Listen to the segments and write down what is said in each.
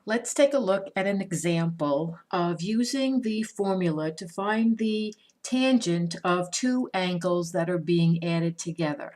Let's take a look at an example of using the formula to find the tangent of two angles that are being added together.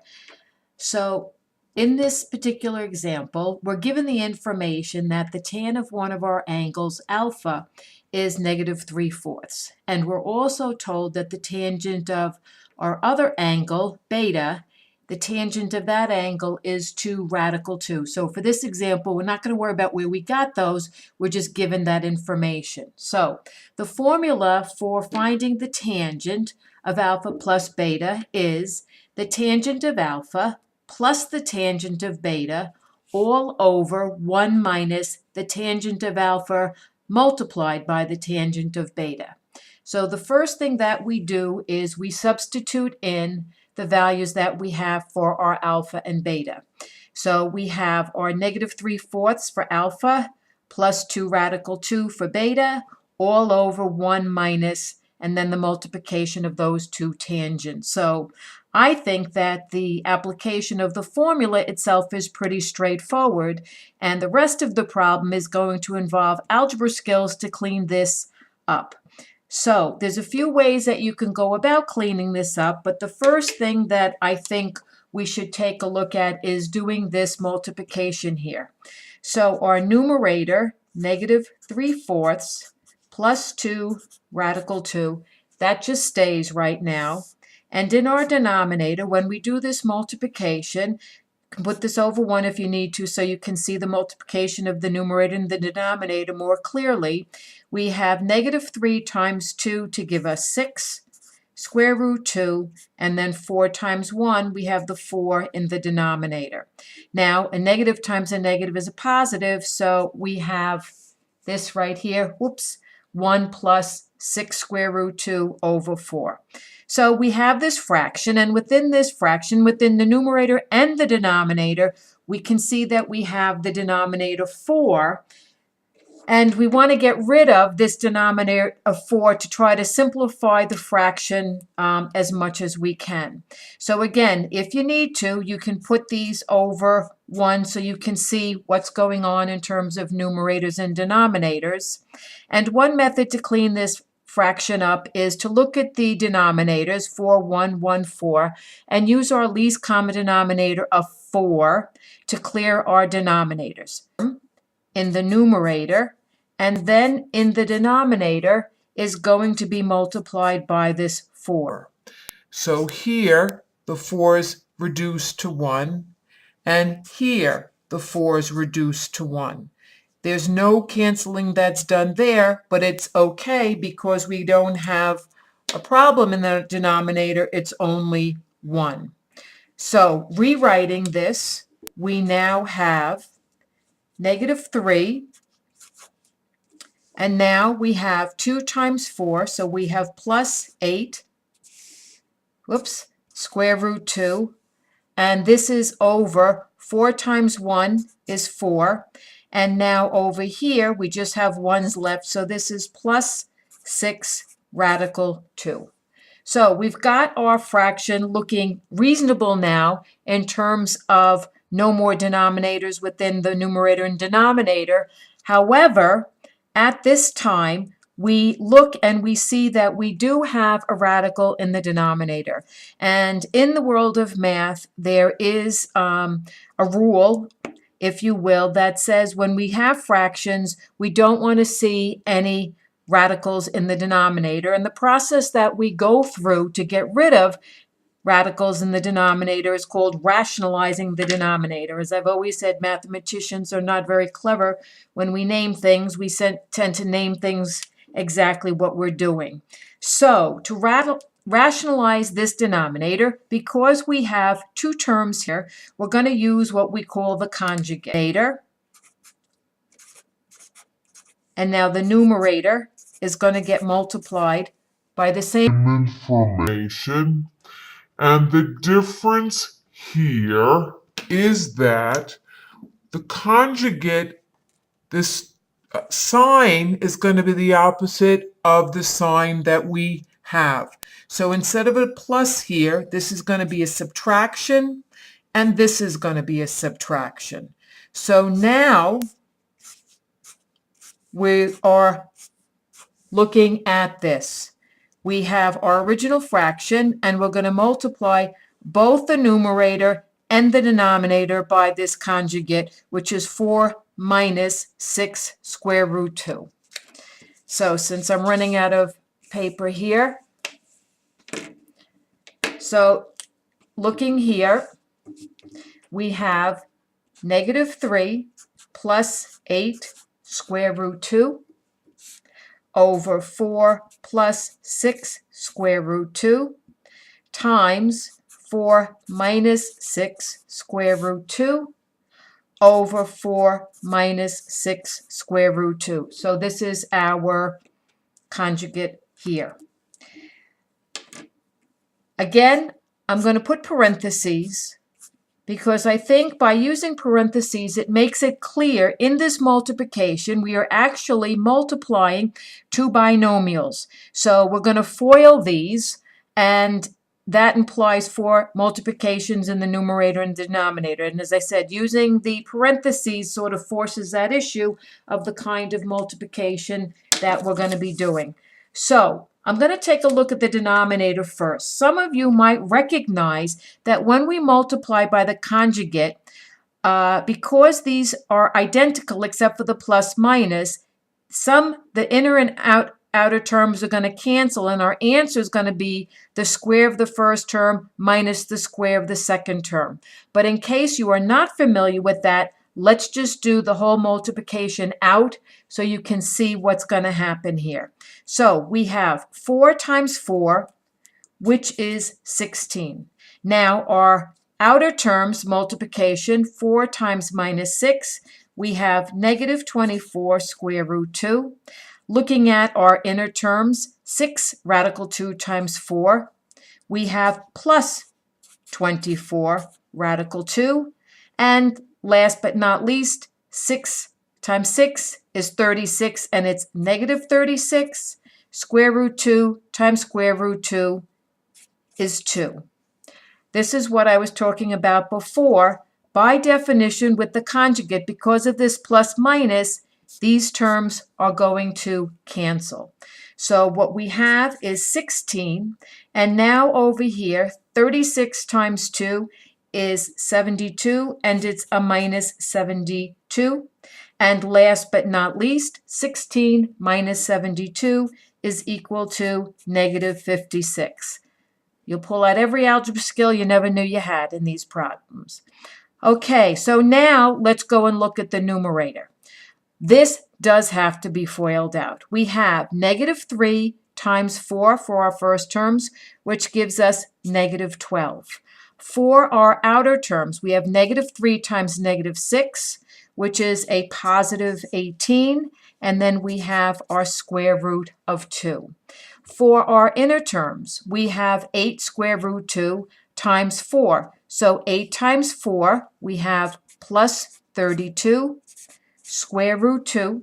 So in this particular example, we're given the information that the tan of one of our angles, alpha, is -3/4. And we're also told that the tangent of our other angle, beta, the tangent of that angle is 2 radical 2. So for this example, we're not going to worry about where we got those. We're just given that information. So the formula for finding the tangent of alpha plus beta is the tangent of alpha plus the tangent of beta all over 1 minus the tangent of alpha multiplied by the tangent of beta. So the first thing that we do is we substitute in the values that we have for our alpha and beta. So we have our -3/4 for alpha plus 2 radical 2 for beta all over 1 minus and then the multiplication of those two tangents. So I think that the application of the formula itself is pretty straightforward, and the rest of the problem is going to involve algebra skills to clean this up. So there's a few ways that you can go about cleaning this up, but the first thing that I think we should take a look at is doing this multiplication here. So our numerator, -3/4 plus 2 radical 2, that just stays right now. And in our denominator, when we do this multiplication, you can put this over 1 if you need to so you can see the multiplication of the numerator and the denominator more clearly. We have -3 times 2 to give us 6, square root 2, and then 4 times 1, we have the 4 in the denominator. Now, a negative times a negative is a positive, so we have this right here, 1 plus 6 square root 2 over 4. So we have this fraction, and within this fraction, within the numerator and the denominator, we can see that we have the denominator 4, and we want to get rid of this denominator of 4 to try to simplify the fraction as much as we can. So again, if you need to, you can put these over 1 so you can see what's going on in terms of numerators and denominators. And one method to clean this fraction up is to look at the denominators, 4, 1, 1, 4, and use our least common denominator of 4 to clear our denominators. In the numerator, and then in the denominator is going to be multiplied by this 4. So here the 4 is reduced to 1, and here the 4 is reduced to 1. There's no canceling that's done there, but it's okay because we don't have a problem in the denominator. It's only 1. So rewriting this, we now have -3, and now we have 2 times 4, so we have plus 8, square root 2, and this is over 4 times 1 is 4, and now over here we just have 1's left, so this is plus 6 radical 2. So we've got our fraction looking reasonable now in terms of no more denominators within the numerator and denominator. However, at this time, we look and we see that we do have a radical in the denominator. And in the world of math, there is a rule, if you will, that says when we have fractions, we don't want to see any radicals in the denominator. And the process that we go through to get rid of radicals in the denominator is called rationalizing the denominator. As I've always said, mathematicians are not very clever. When we name things, we tend to name things exactly what we're doing. So to rationalize this denominator, because we have two terms here, we're going to use what we call the conjugator. And now the numerator is going to get multiplied by the same information. And the difference here is that the conjugate, this sign is going to be the opposite of the sign that we have. So instead of a plus here, this is going to be a subtraction, and this is going to be a subtraction. So now we are looking at this. We have our original fraction, and we're going to multiply both the numerator and the denominator by this conjugate, which is 4 minus 6 square root 2. So since I'm running out of paper here, so looking here, we have negative 3 plus 8 square root 2 over 4 plus 6 square root 2 times 4 minus 6 square root 2 over 4 minus 6 square root 2. So this is our conjugate here. Again, I'm going to put parentheses because I think by using parentheses, it makes it clear in this multiplication, we are actually multiplying two binomials. So we're going to FOIL these, and that implies 4 multiplications in the numerator and denominator. And as I said, using the parentheses sort of forces that issue of the kind of multiplication that we're going to be doing. So I'm going to take a look at the denominator first. Some of you might recognize that when we multiply by the conjugate, because these are identical except for the plus minus, the inner and outer terms are going to cancel, and our answer is going to be the square of the first term minus the square of the second term. But in case you are not familiar with that, let's just do the whole multiplication out so you can see what's going to happen here. So we have 4 times 4, which is 16. Now our outer terms multiplication, 4 times minus 6, we have negative 24 square root 2. Looking at our inner terms, 6 radical 2 times 4, we have plus 24 radical 2. And last but not least, 6 times 6 is 36, and it's negative 36. Square root 2 times square root 2 is 2. This is what I was talking about before. By definition, with the conjugate, because of this plus minus, these terms are going to cancel. So what we have is 16, and now over here, 36 times 2 is 72, and it's a minus 72. And last but not least, 16 minus 72 is equal to negative 56. You'll pull out every algebra skill you never knew you had in these problems. Okay, so now let's go and look at the numerator. This does have to be FOILed out. We have negative 3 times 4 for our first terms, which gives us negative 12. For our outer terms, we have negative 3 times negative 6, which is a positive 18, and then we have our square root of 2. For our inner terms, we have 8 square root 2 times 4. So 8 times 4, we have plus 32 square root 2.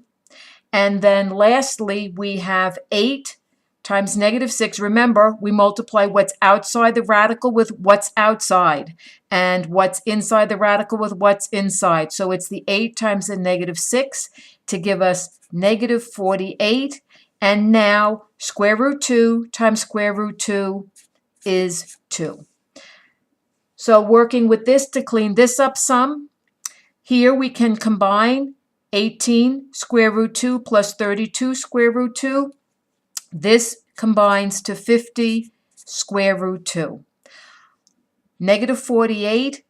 And then lastly, we have 8 times negative 6. Remember, we multiply what's outside the radical with what's outside, and what's inside the radical with what's inside. So it's the 8 times the negative 6 to give us negative 48. And now square root 2 times square root 2 is 2. So working with this to clean this up some, here we can combine 18 square root 2 plus 32 square root 2. This combines to 50 square root 2. Negative 48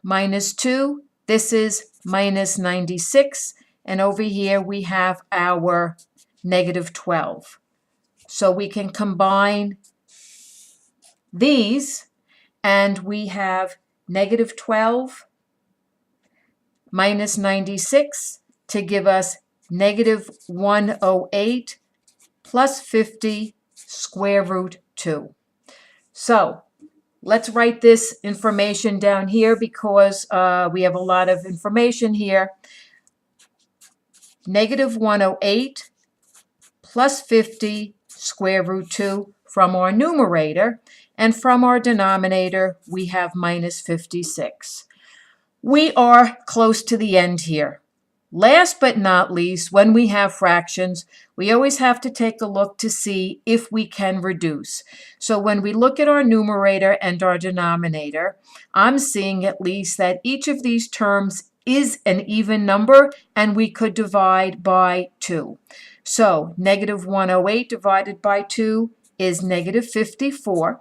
minus 2, this is minus 96. And over here we have our negative 12. So we can combine these, and we have negative 12 minus 96 to give us negative 108 plus 50 square root 2. So let's write this information down here because we have a lot of information here. Negative 108 plus 50 square root 2 from our numerator, and from our denominator we have minus 56. We are close to the end here. Last but not least, when we have fractions, we always have to take a look to see if we can reduce. So when we look at our numerator and our denominator, I'm seeing at least that each of these terms is an even number, and we could divide by 2. So negative 108 divided by 2 is negative 54.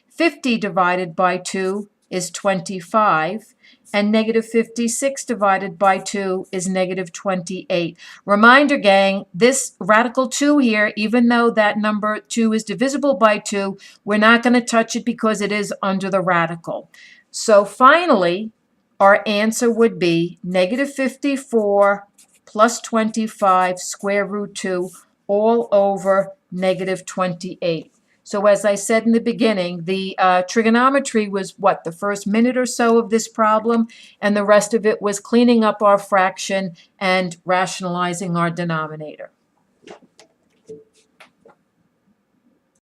50 divided by 2 is 25, and negative 56 divided by 2 is negative 28. Reminder, gang, this radical 2 here, even though that number 2 is divisible by 2, we're not going to touch it because it is under the radical. So finally, our answer would be negative 54 plus 25 square root 2 all over negative 28. So as I said in the beginning, the trigonometry was what, the first minute or so of this problem, and the rest of it was cleaning up our fraction and rationalizing our denominator.